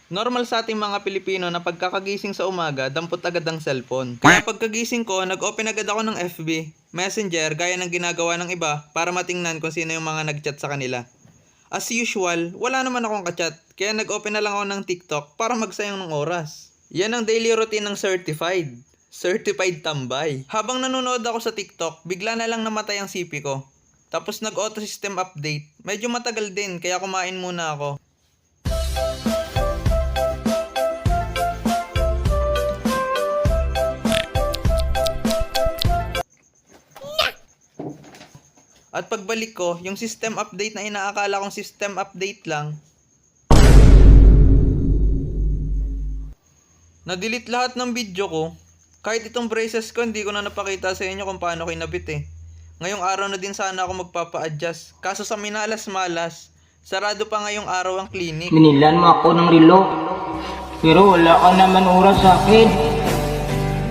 Normal sa ating mga Pilipino na pagkakagising sa umaga, dampot agad ang cellphone. Kaya pagkagising ko, nag-open agad ako ng FB, Messenger, gaya ng ginagawa ng iba para matingnan kung sino yung mga nag-chat sa kanila. As usual, wala naman akong ka-chat, kaya nag-open na lang ako ng TikTok para magsayang ng oras. Yan ang daily routine ng certified. Certified tambay. Habang nanonood ako sa TikTok, bigla na lang namatay ang CP ko. Tapos nag-auto system update. Medyo matagal din, kaya kumain muna ako. At pagbalik ko, yung system update na inaakala kong system update lang, na-delete lahat ng video ko. Kahit itong braces ko, hindi ko na napakita sa inyo kung paano kinabit eh. Ngayong araw na din sana ako magpapa-adjust. Kaso sa minalas-malas, sarado pa ngayong araw ang clinic. Binilan mo ako ng relo, pero wala ka naman oras sa akin.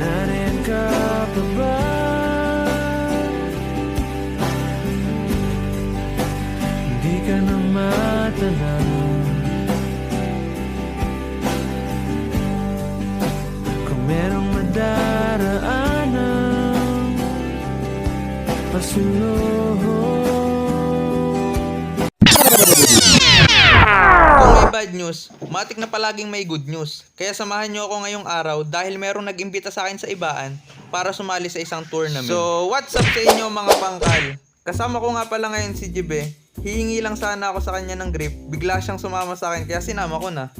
Nariyan ka pa ba? Hindi ka na matanaw. Kung merong madaraanan pasunod. Kung may bad news, matik na palaging may good news. Kaya samahan nyo ako ngayong araw dahil merong nag-imbita sa akin sa Ibaan para sumali sa isang tournament. So, what's up sa inyo mga pangkal? Kasama ko nga pala ngayon si Jibe. Hihingi lang sana ako sa kanya ng grip. Bigla siyang sumama sa akin kaya sinama ko na.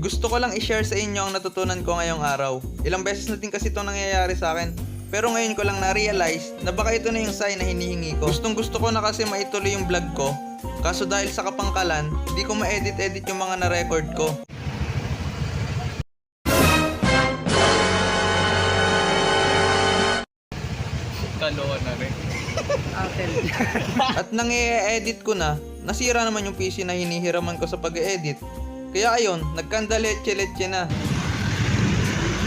Gusto ko lang i-share sa inyo ang natutunan ko ngayong araw. Ilang beses na din kasi itong nangyayari sa akin. Pero ngayon ko lang na-realize na baka ito na yung sign na hinihingi ko. Gustong gusto ko na kasi maituloy yung vlog ko. Kaso dahil sa kapangkalan, hindi ko ma-edit-edit yung mga na-record ko. Kaloka na rin. At nang i-edit ko na, nasira naman yung PC na hinihiraman ko sa pag-edit. Kaya ayun, nagkandaletse-letse na.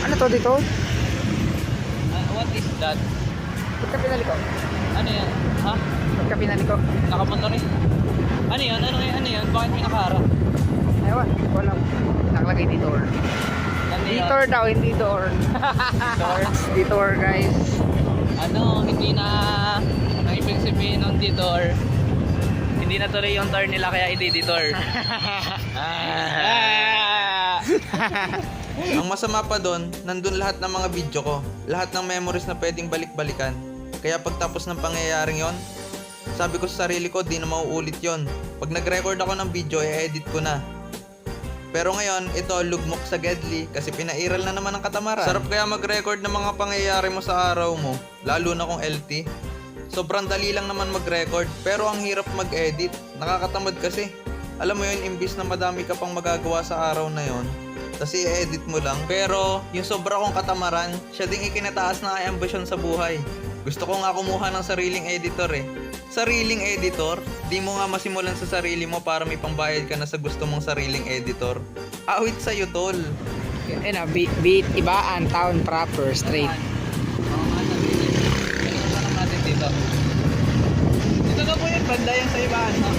Ano to dito? What is that? Ba't ka pinali ko? Ano yan? Ha? Ba't ka pinali ko? Nakapunta rin? Ano yan? Ano yan? Bakit may nakaharap? Ewan, wala. Nakalagay detour. Ano yan? Detour daw, hindi door. Detour guys. Ano, hindi na ang ibig sabihin ng detour. Hindi na tuloy yung turn nila kaya i-detour. Ang masama pa doon, nandun lahat ng mga video ko. Lahat ng memories na pwedeng balik-balikan. Kaya pagtapos ng pangyayaring yon, sabi ko sa sarili ko, di na mauulit yon. Pag nag-record ako ng video, i-edit ko na. Pero ngayon, ito lugmok sa Gedli kasi pinairal na naman ang katamaran. Sarap kaya mag-record ng mga pangyayari mo sa araw mo, lalo na kung LT. Sobrang dali lang naman mag-record, pero ang hirap mag-edit. Nakakatamad kasi. Alam mo yun, imbis na madami ka pang magagawa sa araw na yon, tas i-edit mo lang. Pero yung sobra kong katamaran, siya ding ikinataas na ambisyon sa buhay. Gusto ko nga kumuha ng sariling editor eh. Sariling editor? Di mo nga masimulan sa sarili mo para may pambayad ka na sa gusto mong sariling editor. Awit sa'yo tol. Ayun na, beat, Ibaan, town proper, straight. Natin dito. Dito na po yun, banda yan sa ibaan. No?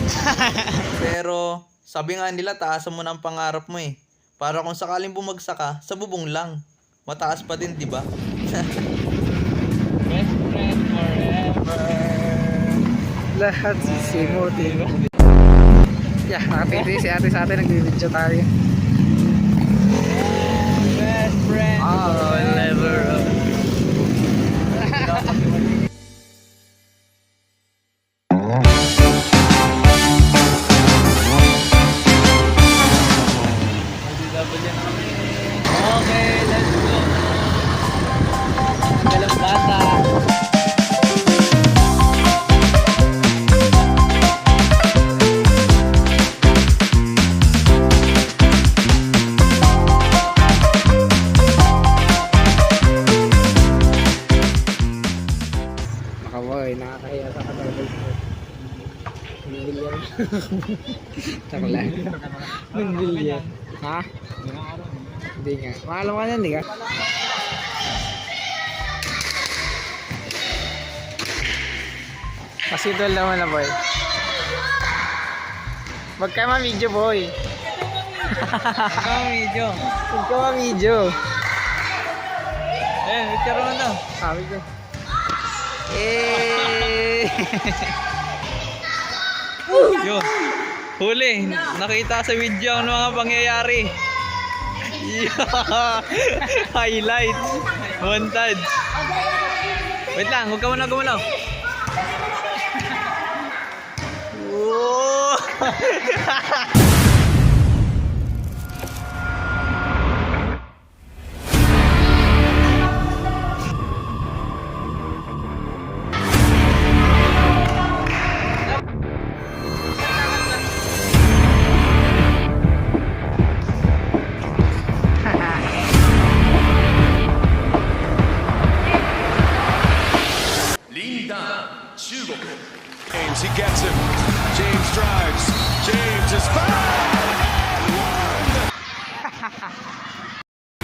Pero sabi nga nila taasan mo na ang pangarap mo eh. Para kung sakaling bumagsak ka, sa bubong lang. Mataas pa din, di ba? Best friend forever. Lahat simutin. Yeah, nakatingin si ate sa atin, nag-video tayo. Best friend forever. Okay, let's go. Ang galang bata. Makaboy, nakakahiya sa katawag ko. Nag-billion. Taka lang. Nag-billion. Ha? Hindi nga. Maalam ka yan, di ka? Pasidol naman na boy. Wag ka ma-video, boy. Medyo. Wag ka ma-video. Picture mo na. Sabi ko. Yun. Huli. Nakita sa video ang mga pangyayari. Yeah. Highlights. Montage. Wait lang, huwag ka muna gumalaw. Whoa. James, he gets him. James drives. James is fouled.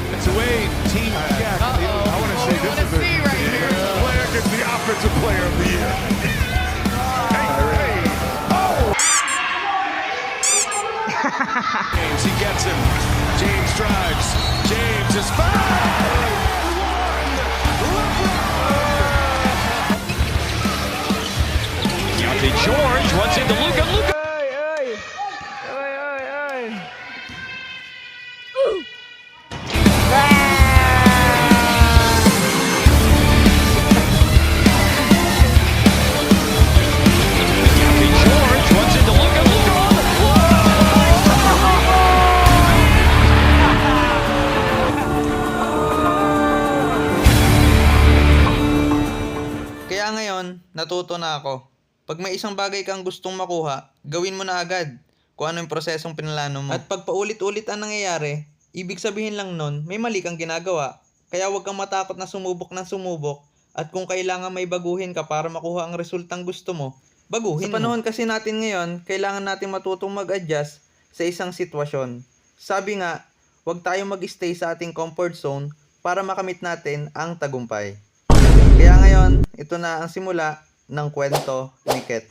It's away. Team Jack. I want to say this is a player gets the offensive player of the year. Hey. Oh! James, he gets him. James drives. James is fouled. George runs into Luka. Luka. George runs into Luka. Luka on the floor. Kaya ngayon, natuto na ako. Pag may isang bagay kang gustong makuha, gawin mo na agad kung ano yung prosesong pinalano mo. At pag paulit-ulit ang nangyayari, ibig sabihin lang nun, may mali kang ginagawa. Kaya huwag kang matakot na sumubok ng sumubok. At kung kailangan may baguhin ka para makuha ang resultang gusto mo, baguhin mo. Sa panahon kasi natin ngayon, kailangan natin matutong mag-adjust sa isang sitwasyon. Sabi nga, huwag tayong mag-stay sa ating comfort zone para makamit natin ang tagumpay. Kaya ngayon, ito na ang simula ng kwento ni Ket.